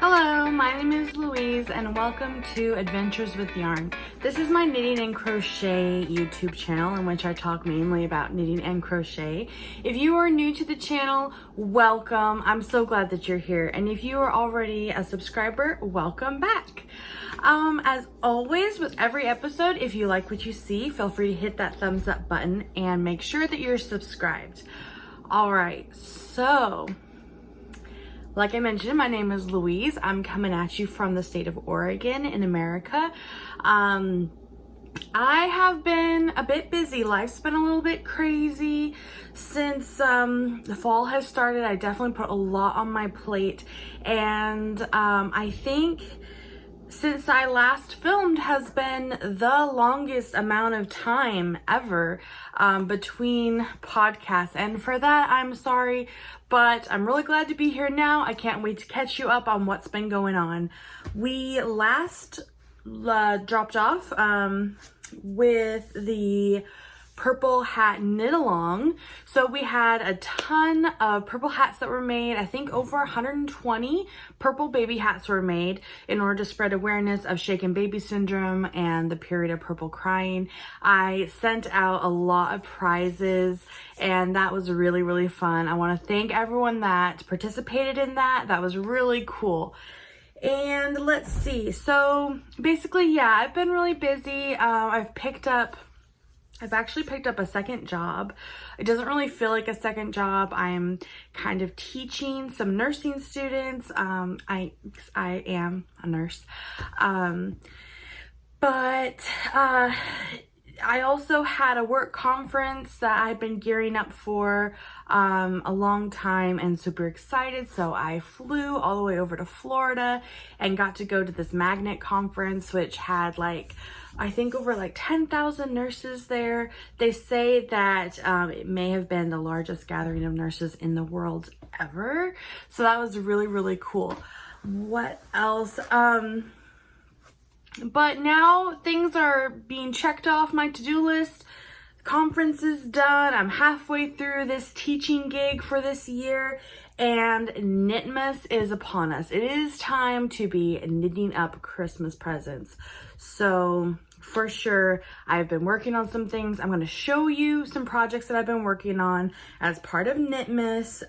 Hello, my name is Louise and welcome to Adventures with Yarn. This is my knitting and crochet YouTube channel in which I talk mainly about knitting and crochet. If you are new to the channel, welcome. I'm so glad that you're here. And if you are already a subscriber, welcome back. As always with every episode, if you like what you see, feel free to hit that thumbs up button and make sure that you're subscribed. All right, so like I mentioned, my name is Louise. I'm coming at you from the state of Oregon in America. I have been a bit busy. Life's been a little bit crazy since the fall has started. I definitely put a lot on my plate, and I think since I last filmed has been the longest amount of time ever between podcasts, and for that I'm sorry, but I'm really glad to be here now. I can't wait to catch you up on what's been going on. We last dropped off with the purple hat knit along. So we had a ton of purple hats that were made. I think over 120 purple baby hats were made in order to spread awareness of shaken baby syndrome and the period of purple crying. I sent out a lot of prizes and that was really, really fun. I want to thank everyone that participated in that. That was really cool. And let's see. So basically, yeah, I've been really busy. I've actually picked up a second job. It doesn't really feel like a second job. I'm kind of teaching some nursing students. I am a nurse. But I also had a work conference that I've been gearing up for a long time and super excited. So I flew all the way over to Florida and got to go to this magnet conference, which had I think over 10,000 nurses there. They say that it may have been the largest gathering of nurses in the world ever. So that was really, really cool. What else? But now things are being checked off my to-do list. Conference is done. I'm halfway through this teaching gig for this year, and Knitmas is upon us. It is time to be knitting up Christmas presents. So for sure, I've been working on some things. I'm going to show you some projects that I've been working on as part of Knitmas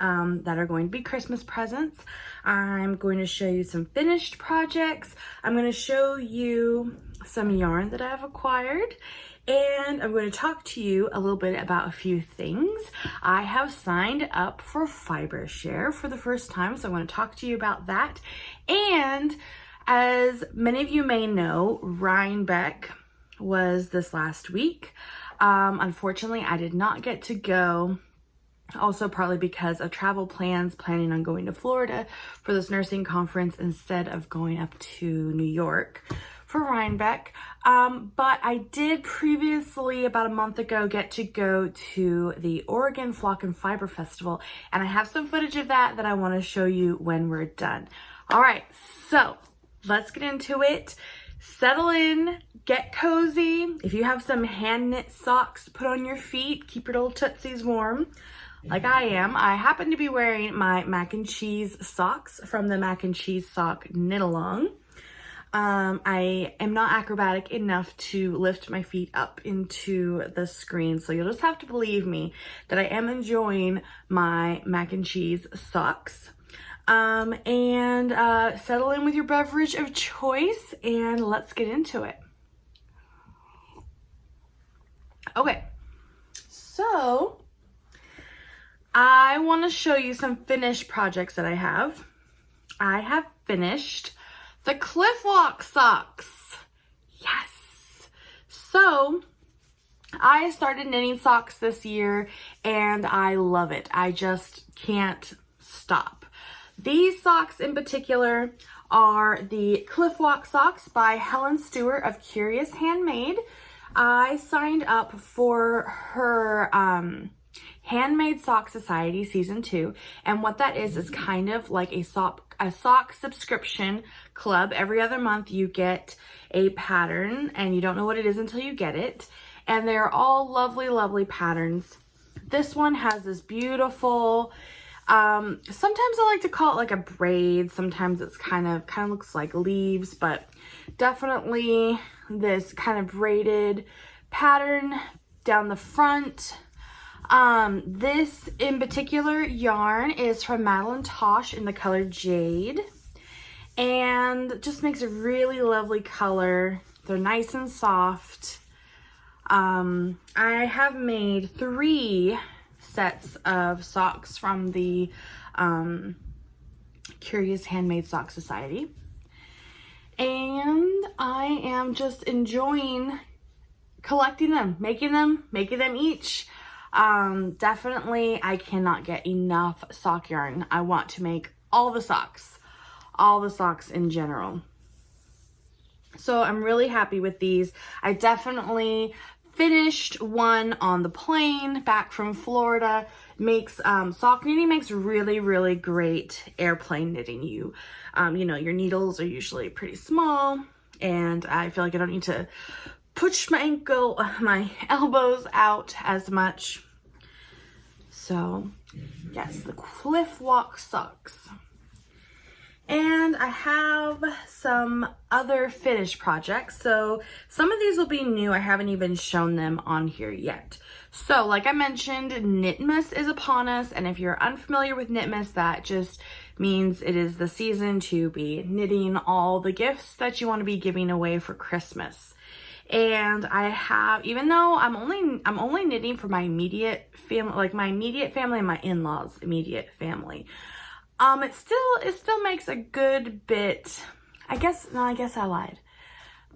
that are going to be Christmas presents. I'm going to show you some finished projects. I'm going to show you some yarn that I've acquired. And I'm going to talk to you a little bit about a few things. I have signed up for Fiber Share for the first time, so I'm going to talk to you about that. And as many of you may know, Rhinebeck was this last week. Unfortunately, I did not get to go. Also partly because of travel plans, planning on going to Florida for this nursing conference instead of going up to New York for Rhinebeck. But I did previously, about a month ago, get to go to the Oregon Flock and Fiber Festival, and I have some footage of that I want to show you when we're done. All right, so let's get into it. Settle in, get cozy. If you have some hand knit socks to put on your feet, keep your little tootsies warm, like I am. I happen to be wearing my mac and cheese socks from the Mac and Cheese Sock Knit Along. I am not acrobatic enough to lift my feet up into the screen, so you'll just have to believe me that I am enjoying my mac and cheese socks. And settle in with your beverage of choice and let's get into it. Okay, so I want to show you some finished projects that I have. I have finished the Cliff Walk socks. Yes. So I started knitting socks this year and I love it. I just can't stop. These socks in particular are the Cliff Walk socks by Helen Stewart of Curious Handmade. I signed up for her Handmade Sock Society Season 2, and what that is kind of like a sock subscription club. Every other month you get a pattern, and you don't know what it is until you get it, and they're all lovely, lovely patterns. This one has this beautiful Sometimes I like to call it like a braid. Sometimes it's kind of looks like leaves, but definitely this kind of braided pattern down the front. This in particular yarn is from Madeline Tosh in the color Jade, and just makes a really lovely color. They're nice and soft. I have made 3 sets of socks from the Curious Handmade Sock Society, and I am just enjoying collecting them, making them each. Definitely I cannot get enough sock yarn. I want to make all the socks in general. So I'm really happy with these. I definitely finished one on the plane back from Florida. Makes sock knitting makes really great airplane knitting. You know, your needles are usually pretty small, and I feel like I don't need to push my elbows out as much. So yes, the Cliff Walk socks. And I have some other finished projects. So some of these will be new. I haven't even shown them on here yet. So like I mentioned, Knitmas is upon us. And if you're unfamiliar with Knitmas, that just means it is the season to be knitting all the gifts that you want to be giving away for Christmas. And I have, even though I'm only knitting for my immediate family, like my immediate family and my in-laws' immediate family. It still makes a good bit. I guess I lied.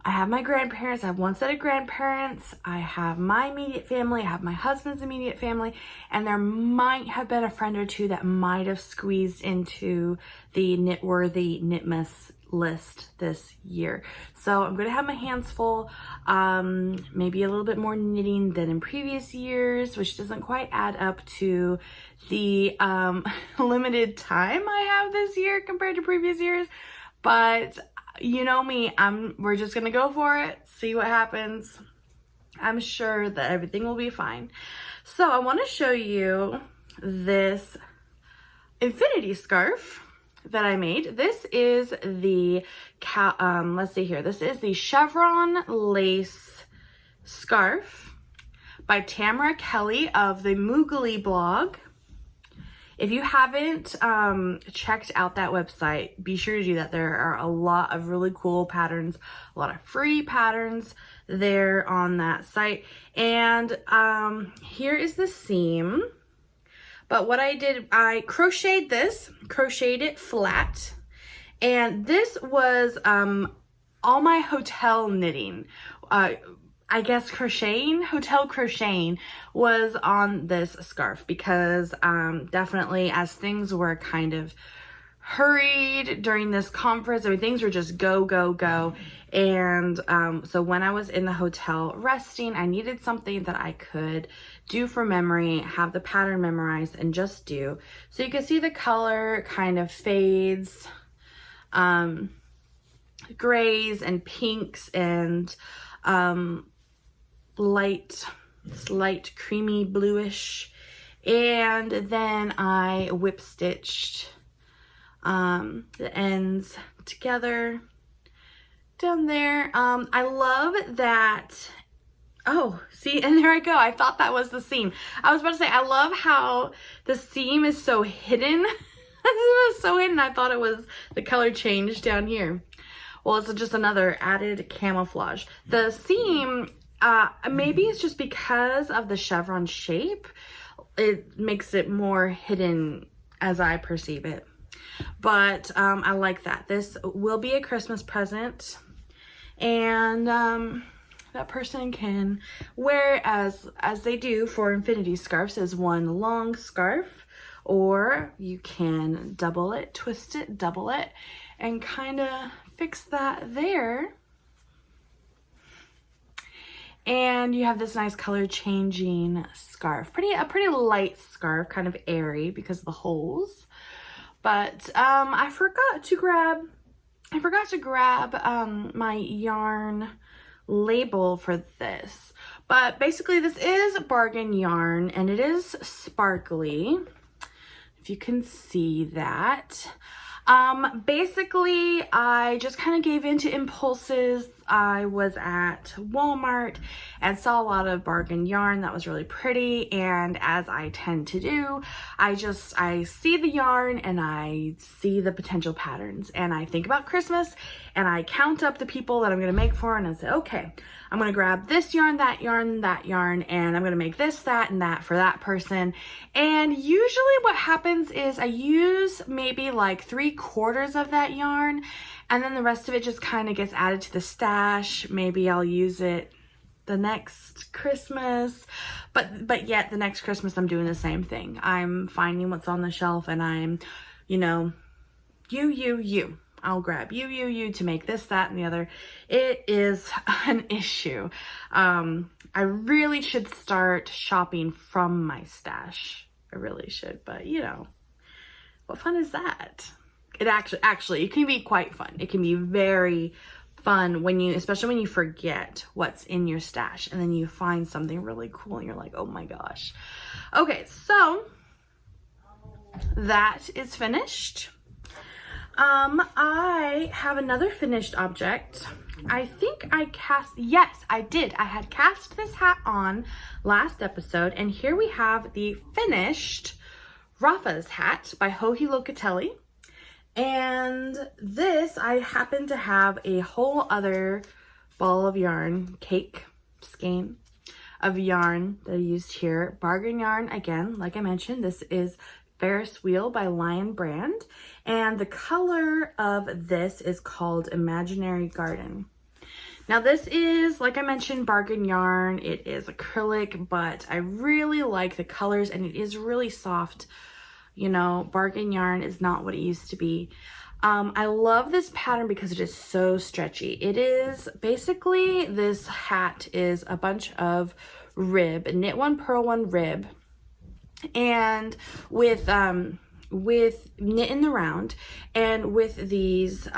I have my grandparents. I have one set of grandparents. I have my immediate family. I have my husband's immediate family. And there might have been a friend or two that might have squeezed into the Knitworthy Knitmas list this year. So I'm going to have my hands full. Maybe a little bit more knitting than in previous years, which doesn't quite add up to the limited time I have this year compared to previous years. But you know me, we're just gonna go for it, see what happens. I'm sure that everything will be fine. So I want to show you this infinity scarf that I made. This is the let's see here. This is the chevron lace scarf by Tamara Kelly of the Moogly blog. If you haven't checked out that website, be sure to do that. There are a lot of really cool patterns, a lot of free patterns there on that site. And here is the seam. But what I did, I crocheted it flat. And this was all my hotel knitting. I guess hotel crocheting was on this scarf because definitely as things were kind of hurried during this conference, I mean, things were just go. And so when I was in the hotel resting, I needed something that I could do for memory, have the pattern memorized, and just do. So you can see the color kind of fades, grays and pinks and light creamy bluish, and then I whip stitched the ends together down there. I love that. Oh, see, and there I go. I thought that was the seam. I was about to say, I love how the seam is so hidden. It was so hidden. I thought it was the color change down here. Well, it's just another added camouflage. The seam, maybe it's just because of the chevron shape. It makes it more hidden as I perceive it. But I like that. This will be a Christmas present. And that person can wear as they do for infinity scarves as one long scarf. Or you can double it, twist it, double it, and kind of fix that there. And you have this nice color changing scarf. A pretty light scarf, kind of airy because of the holes. But I forgot to grab my yarn label for this. But basically this is bargain yarn and it is sparkly. if you can see that. Basically, I just kind of gave into impulses. I was at Walmart and saw a lot of bargain yarn that was really pretty, and as I tend to do, I see the yarn and I see the potential patterns, and I think about Christmas and I count up the people that I'm going to make for, and I say, okay, I'm going to grab this yarn, that yarn, that yarn, and I'm going to make this, that, and that for that person. And usually what happens is I use maybe like 3/4 of that yarn, and then the rest of it just kind of gets added to the stash. Maybe I'll use it the next Christmas, but yet the next Christmas I'm doing the same thing. I'm finding what's on the shelf, and I'm, you know, you. I'll grab you to make this, that, and the other. It is an issue. I really should start shopping from my stash. I really should, but you know, what fun is that? It actually, it can be quite fun. It can be very fun especially when you forget what's in your stash and then you find something really cool and you're like, oh my gosh. Okay, so that is finished. I have another finished object. I think yes, I did. I had cast this hat on last episode, and here we have the finished Rafas Hat by Joji Locatelli. And this, I happen to have a whole other ball of yarn, cake, skein of yarn that I used here. Bargain yarn, again, like I mentioned, this is Ferris Wheel by Lion Brand, and the color of this is called Imaginary Garden. Now this is, like I mentioned, bargain yarn. It is acrylic, but I really like the colors, and it is really soft. You know, bargain yarn is not what it used to be. I love this pattern because it is so stretchy. It is basically, this hat is a bunch of rib, knit one, purl one, rib, and with knit in the round, and with these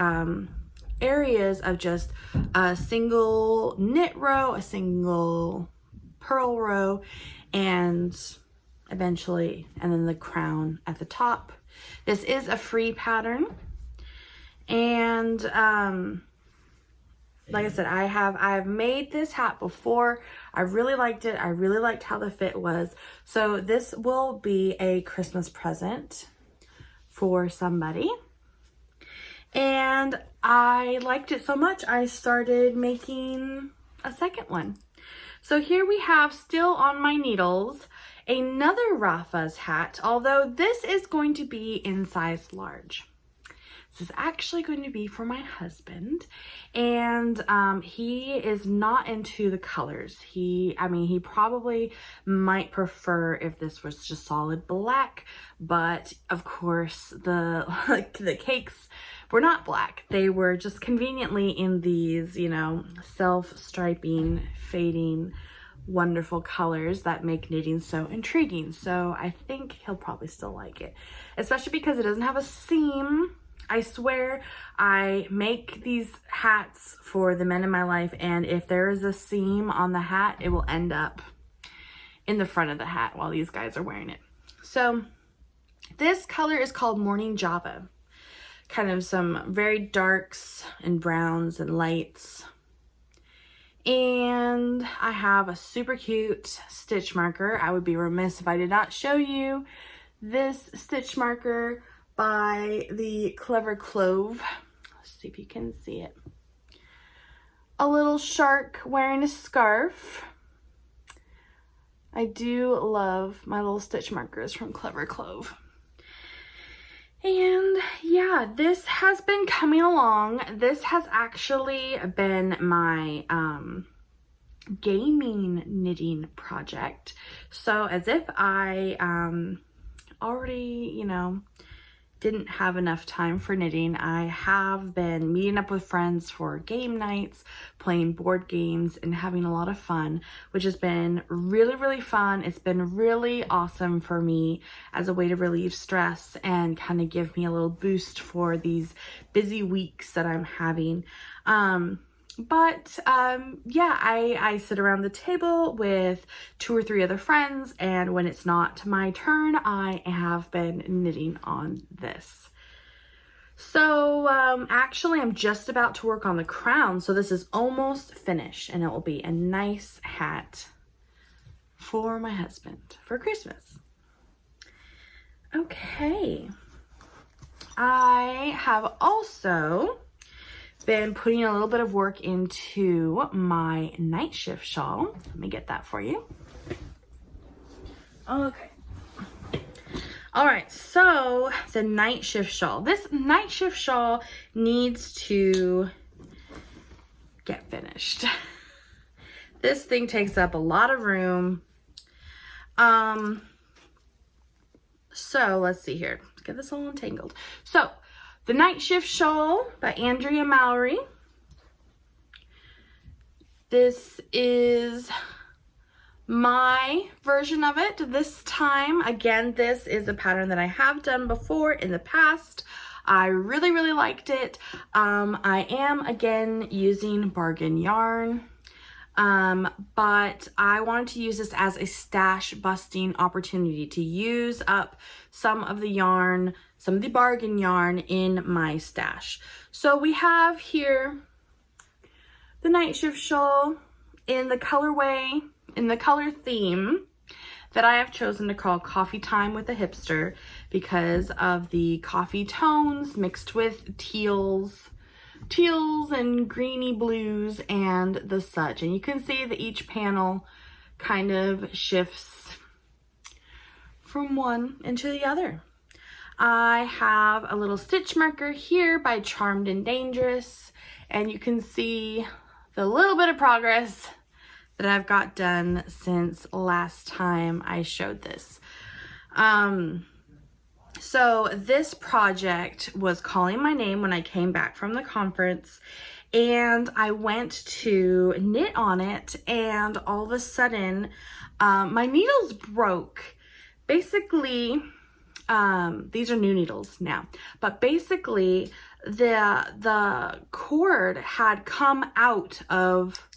areas of just a single knit row, a single purl row, and eventually, and then the crown at the top. This is a free pattern, and like I said, I have made this hat before. I really liked it. I really liked how the fit was. So this will be a Christmas present for somebody. And I liked it so much, I started making a second one. So here we have, still on my needles, another Rafas hat, although this is going to be in size large. This is actually going to be for my husband, and he is not into the colors. He probably might prefer if this was just solid black, but of course the cakes were not black. They were just conveniently in these, you know, self-striping, fading, wonderful colors that make knitting so intriguing. So I think he'll probably still like it, especially because it doesn't have a seam. I swear I make these hats for the men in my life, and if there is a seam on the hat, it will end up in the front of the hat while these guys are wearing it. So this color is called Morning Java. Kind of some very darks and browns and lights. And I have a super cute stitch marker. I would be remiss if I did not show you this stitch marker by the Clever Clove. Let's see if you can see it. A little shark wearing a scarf. I do love my little stitch markers from Clever Clove. And yeah, this has been coming along. This has actually been my gaming knitting project. So as if I already, you know, didn't have enough time for knitting, I have been meeting up with friends for game nights, playing board games, and having a lot of fun, which has been really, really fun. It's been really awesome for me as a way to relieve stress and kind of give me a little boost for these busy weeks that I'm having. Yeah, I sit around the table with 2 or 3 other friends, and when it's not my turn, I have been knitting on this. So actually I'm just about to work on the crown, so this is almost finished, and it will be a nice hat for my husband for Christmas. Okay, I have also been putting a little bit of work into my night shift shawl. Let me get that for you. Okay. All right, so the night shift shawl. This night shift shawl needs to get finished. This thing takes up a lot of room. So let's see here. Let's get this all untangled. So the Night Shift Shawl by Andrea Mallory. This is my version of it this time. Again, this is a pattern that I have done before in the past. I really, really liked it. I am again using bargain yarn. But I wanted to use this as a stash busting opportunity to use up some of the yarn, some of the bargain yarn in my stash. So we have here the Night Shift Shawl in the colorway, in the color theme that I have chosen to call Coffee Time with a Hipster because of the coffee tones mixed with teals and greeny blues and the such. And you can see that each panel kind of shifts from one into the other. I have a little stitch marker here by Charmed and Dangerous, and you can see the little bit of progress that I've got done since last time I showed this. So this project was calling my name when I came back from the conference, and I went to knit on it, and all of a sudden my needles broke. Basically, these are new needles now, but basically the cord had come out of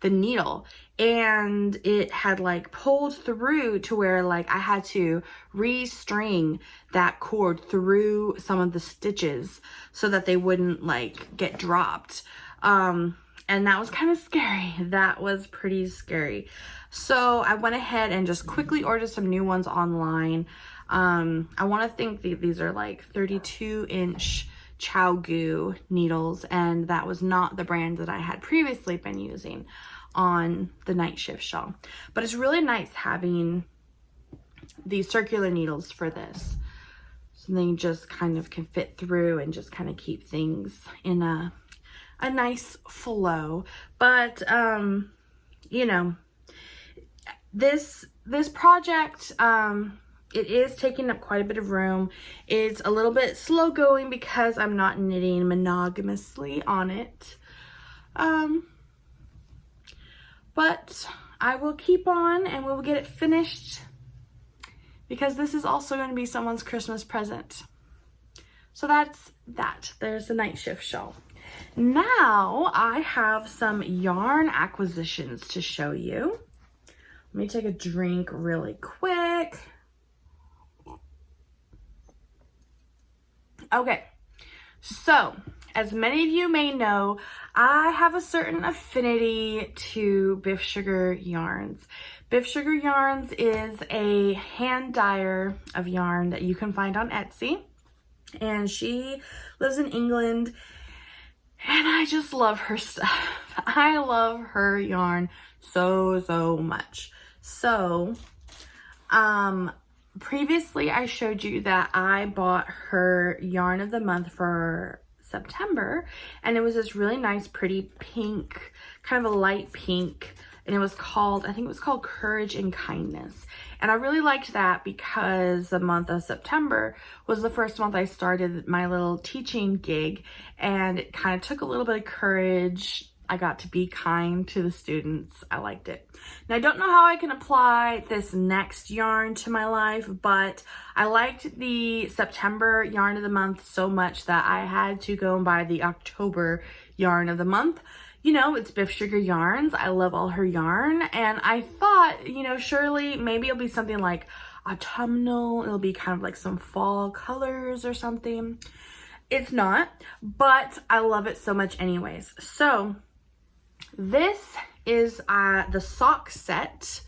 the needle, and it had like pulled through to where like I had to restring that cord through some of the stitches so that they wouldn't like get dropped. And that was kind of scary. That was pretty scary. So I went ahead and just quickly ordered some new ones online. I want to think these are like 32-inch Chow Goo needles, and that was not the brand that I had previously been using on the Night Shift Shawl. But it's really nice having these circular needles for this. So they just kind of can fit through and just kind of keep things in a nice flow. But, you know, this project, it is taking up quite a bit of room. It's a little bit slow going because I'm not knitting monogamously on it. But I will keep on and we'll get it finished because this is also going to be someone's Christmas present. So that's that. There's the Night Shift Shawl. Now I have some yarn acquisitions to show you. Let me take a drink really quick. Okay, so as many of you may know, I have a certain affinity to Biff Sugar Yarns. Biff Sugar Yarns is a hand dyer of yarn that you can find on Etsy, and she lives in England, and I just love her stuff. I love her yarn so much. So, previously I showed you that I bought her yarn of the month for September, and it was this really nice pretty pink, kind of a light pink, and it was called, I think it was called Courage and Kindness. And I really liked that because the month of September was the first month I started my little teaching gig, and it kind of took a little bit of courage. I got to be kind to the students. I liked it. Now, I don't know how I can apply this next yarn to my life, but I liked the September yarn of the month so much that I had to go and buy the October yarn of the month. you know, it's Biff Sugar Yarns. I love all her yarn. And I thought, you know, surely maybe it'll be something like autumnal. It'll be kind of like some fall colors or something. It's not, but I love it so much anyways. So this is the sock set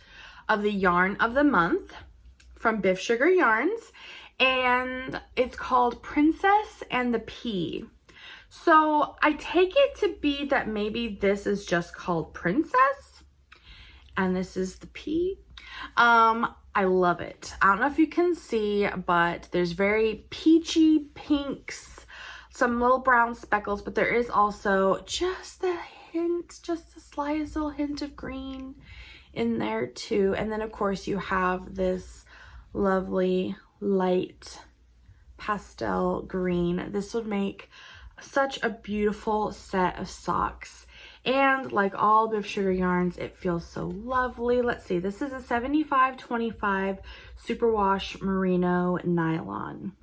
of the yarn of the month from Biff Sugar Yarns. And it's called Princess and the Pea. So I take it to be that maybe this is just called Princess and this is the Pea. I love it. I don't know if you can see, but there's very peachy pinks, some little brown speckles, but there is also just a hint, just the slightest little hint of green in there too. And then of course you have this lovely light pastel green. This would make such a beautiful set of socks. And like all Biff Sugar Yarns, it feels so lovely. Let's see, this is a 75/25 superwash merino nylon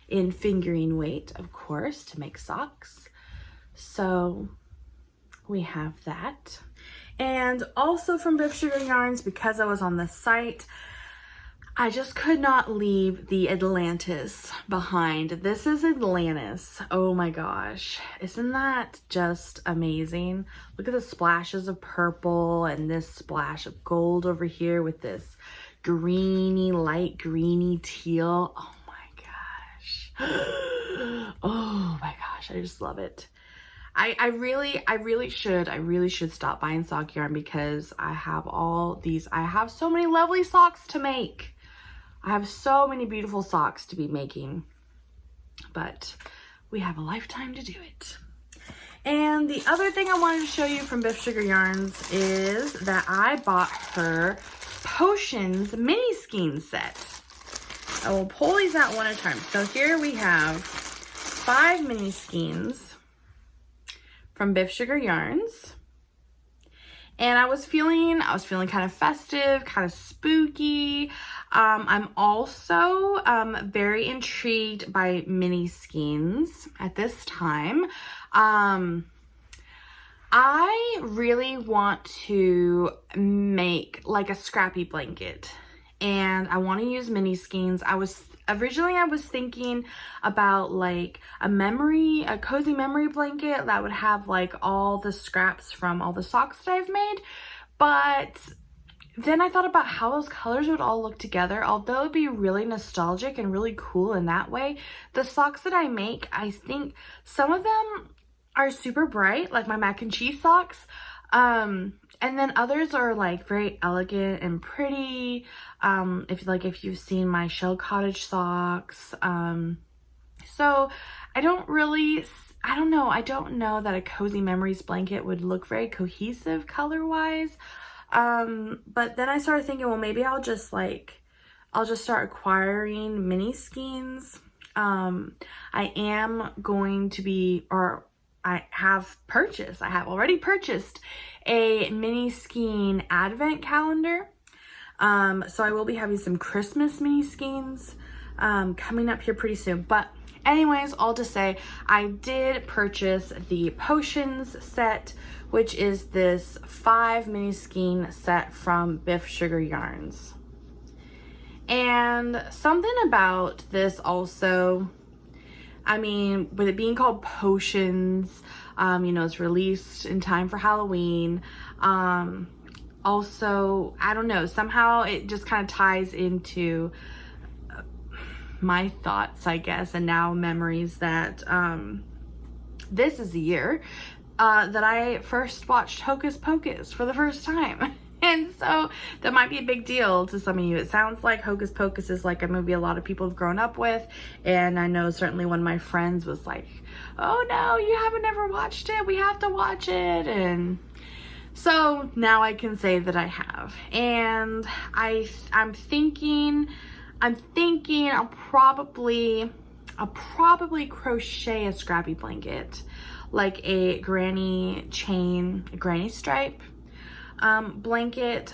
in fingering weight, of course, to make socks. So we have that. And also from Biff Sugar Yarns, because I was on the site, I just could not leave the Atlantis behind. This is Atlantis. Oh my gosh. Isn't that just amazing? Look at the splashes of purple and this splash of gold over here with this greeny, light greeny teal. Oh my gosh. Oh my gosh. I just love it. I really should stop buying sock yarn because I have all these. I have so many lovely socks to make. I have so many beautiful socks to be making, but we have a lifetime to do it. And the other thing I wanted to show you from Biff Sugar Yarns is that I bought her Potions mini skein set. I will pull these out one at a time. So here we have 5 mini skeins from Biff Sugar Yarns. And I was feeling kind of festive, kind of spooky. I'm also very intrigued by mini skeins at this time. I really want to make like a scrappy blanket, and I want to use mini skeins. Originally I was thinking about like a cozy memory blanket that would have like all the scraps from all the socks that I've made, but then I thought about how those colors would all look together. Although it'd be really nostalgic and really cool in that way, the socks that I make, I think some of them are super bright, like my mac and cheese socks. And then others are like very elegant and pretty. If you've seen my shell cottage socks. So I don't know that a cozy memories blanket would look very cohesive color wise. But then I started thinking, well, maybe I'll just start acquiring mini skeins. I have already purchased a mini skein advent calendar. So I will be having some Christmas mini skeins coming up here pretty soon. But anyways, all to say, I did purchase the Potions set, which is this 5 mini skein set from Biff Sugar Yarns. And something about this also, I mean, with it being called Potions, it's released in time for Halloween. Also, I don't know, somehow it just kind of ties into my thoughts, I guess, and now memories that this is the year that I first watched Hocus Pocus for the first time. And so that might be a big deal to some of you. It sounds like Hocus Pocus is like a movie a lot of people have grown up with. And I know certainly one of my friends was like, oh no, you haven't ever watched it. We have to watch it. And so now I can say that I have. And I'm thinking I'll probably crochet a scrappy blanket, like a granny stripe blanket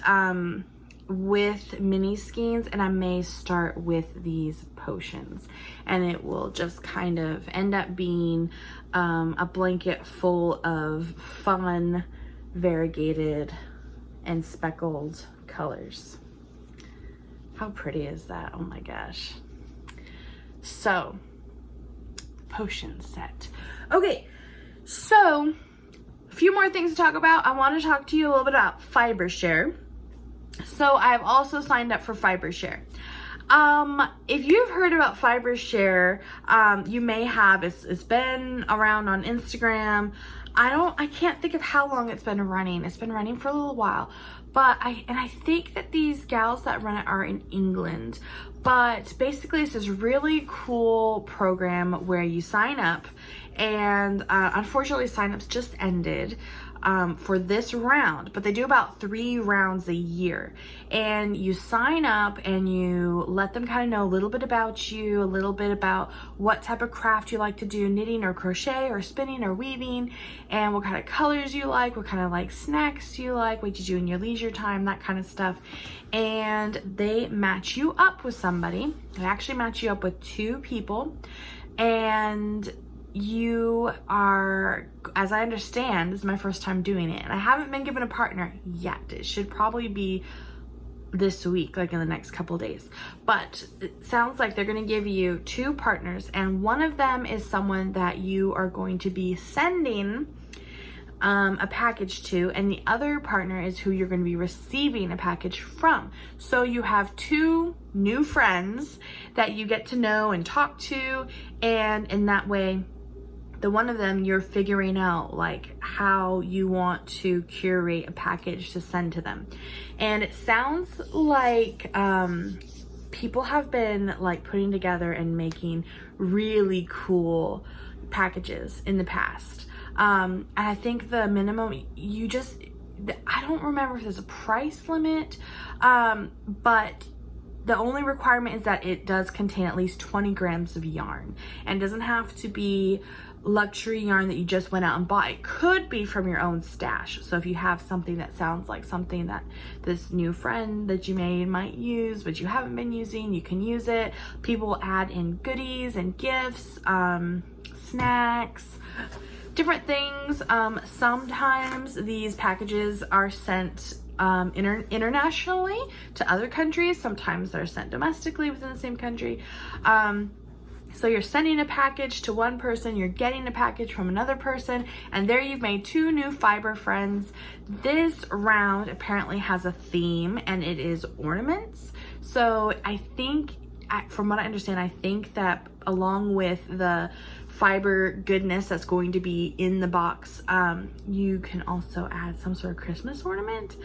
with mini skeins, and I may start with these potions, and it will just kind of end up being a blanket full of fun, variegated and speckled colors. How pretty is that? Oh my gosh. So, potion set. Okay, so a few more things to talk about. I want to talk to you a little bit about FiberShare. So I've also signed up for FiberShare. If you've heard about FiberShare, you may have. It's been around on Instagram. I can't think of how long it's been running. It's been running for a little while, but I think that these gals that run it are in England. But basically, it's this really cool program where you sign up, and unfortunately, signups just ended for this round, but they do about 3 rounds a year. And you sign up and you let them kind of know a little bit about you, a little bit about what type of craft you like to do, knitting or crochet or spinning or weaving, and what kind of colors you like, what kind of like snacks you like, what you do in your leisure time, that kind of stuff. And they match you up with somebody. They actually match you up with 2 people, and you are, as I understand, this is my first time doing it, and I haven't been given a partner yet. It should probably be this week, like in the next couple days. But it sounds like they're going to give you 2 partners, and one of them is someone that you are going to be sending a package to, and the other partner is who you're going to be receiving a package from. So you have 2 new friends that you get to know and talk to, and in that way, the one of them, you're figuring out like how you want to curate a package to send to them. And it sounds like people have been like putting together and making really cool packages in the past. And I think the minimum, I don't remember if there's a price limit, but the only requirement is that it does contain at least 20 grams of yarn, and it doesn't have to be luxury yarn that you just went out and bought. It could be from your own stash. So if you have something that sounds like something that this new friend that you made might use, but you haven't been using, you can use it. People will add in goodies and gifts, snacks, different things. Sometimes these packages are sent internationally to other countries. Sometimes they're sent domestically within the same country. So you're sending a package to one person, you're getting a package from another person, and there you've made 2 new fiber friends. This round apparently has a theme, and it is ornaments. So I think, from what I understand, I think that along with the fiber goodness that's going to be in the box, you can also add some sort of Christmas ornament.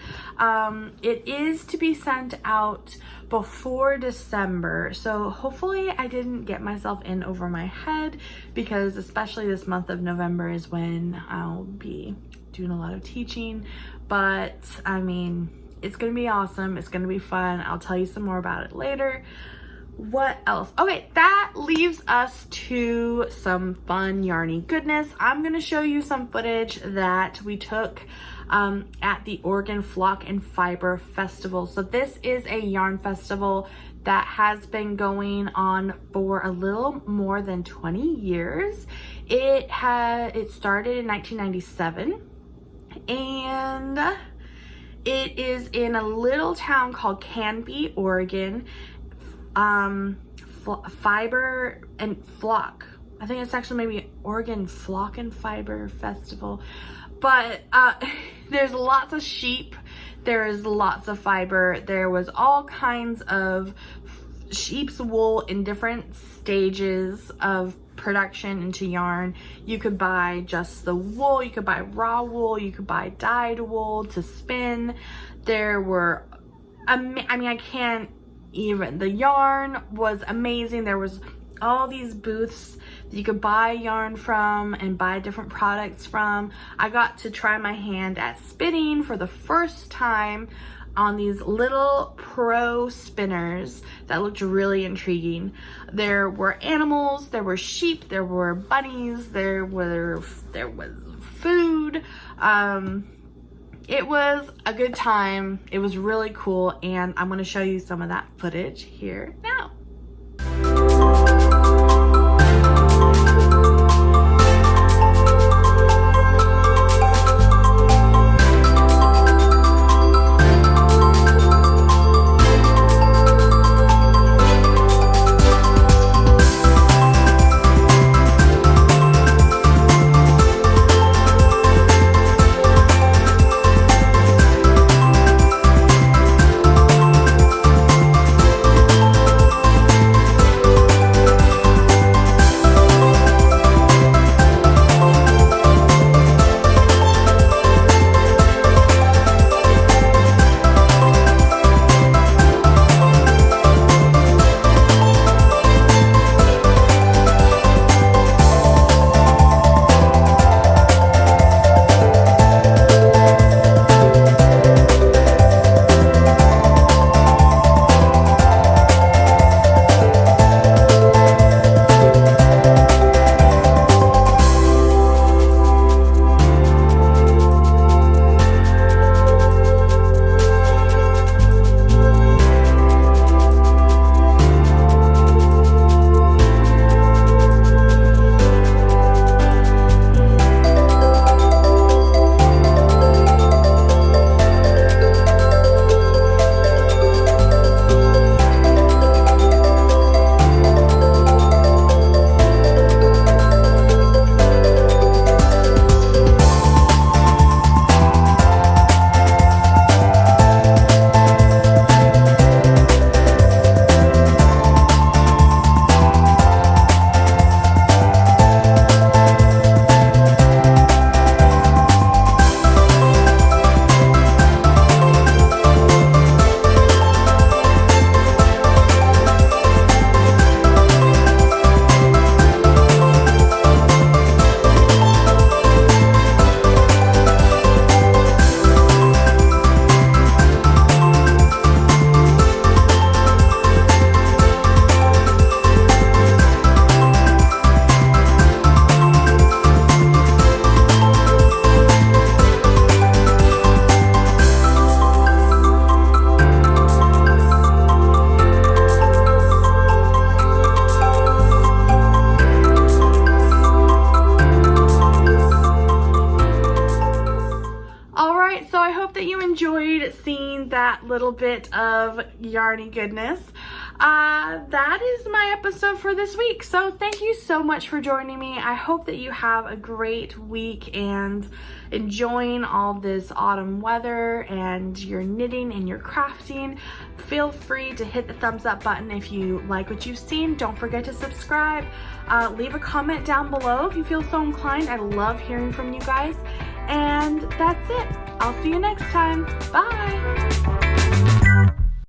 It is to be sent out before December, so hopefully I didn't get myself in over my head, because especially this month of November is when I'll be doing a lot of teaching. But I mean, it's gonna be awesome, it's gonna be fun. I'll tell you some more about it later. What else? Okay, that leaves us to some fun yarny goodness. I'm gonna show you some footage that we took at the Oregon Flock and Fiber Festival. So this is a yarn festival that has been going on for a little more than 20 years. It started in 1997, and it is in a little town called Canby, Oregon. Fiber and Flock. I think it's actually maybe Oregon Flock and Fiber Festival. But there's lots of sheep. There's lots of fiber. There was all kinds of sheep's wool in different stages of production into yarn. You could buy just the wool. You could buy raw wool. You could buy dyed wool to spin. There were, I mean, I can't even, the yarn was amazing. There was all these booths that you could buy yarn from and buy different products from. I got to try my hand at spinning for the first time on these little pro spinners that looked really intriguing. There were animals, there were sheep, there were bunnies, there was food. it was a good time. It was really cool, and I'm going to show you some of that footage here now. So I hope that you enjoyed seeing that little bit of yarny goodness. That is my episode for this week. So thank you so much for joining me. I hope that you have a great week and enjoying all this autumn weather and your knitting and your crafting. Feel free to hit the thumbs up button if you like what you've seen. Don't forget to subscribe. Leave a comment down below if you feel so inclined. I love hearing from you guys. And that's it. I'll see you next time. Bye.